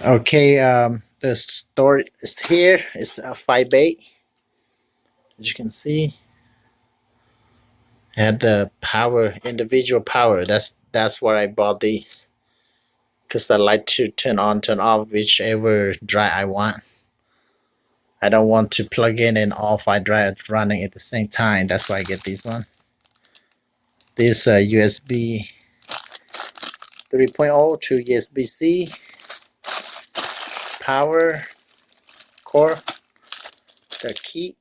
Okay, the storage is here. It's a 5 bay. As you can see, had the power, individual power. That's why I bought these, because I like to turn on, turn off whichever drive I want. I don't want to plug in and all 5 drives running at the same time. That's why I get this one. This USB 3.0 to USB-C power core, the key,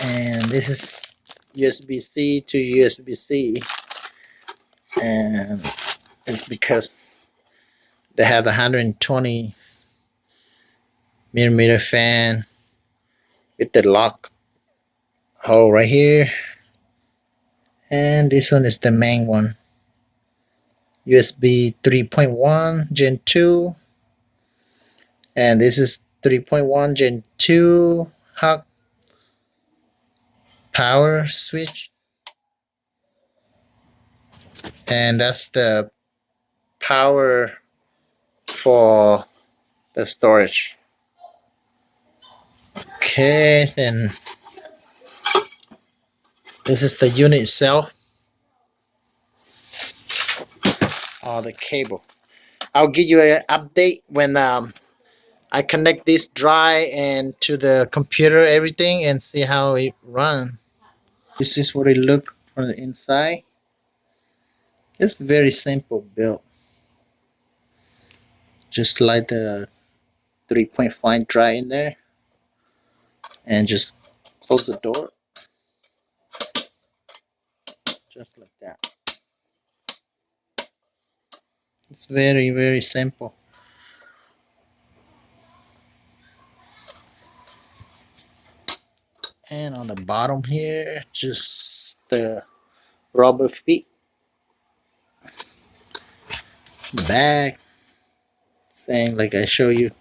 and this is USB-C to USB-C, and it's because they have a 120 millimeter fan with the lock hole right here, and this one is the main one, USB 3.1 Gen 2, and this is 3.1 Gen 2 hot power switch, and that's the power for the storage. Okay, then this is the unit itself, or the cable. I'll give you an update when I connect this drive and to the computer, everything, and see how it runs. This is what it looks from the inside. It's very simple build. Just slide the 3.5 drive in there and just close the door. Just like that. It's very, very simple. And on the bottom here, just the rubber feet. Back, same like I show you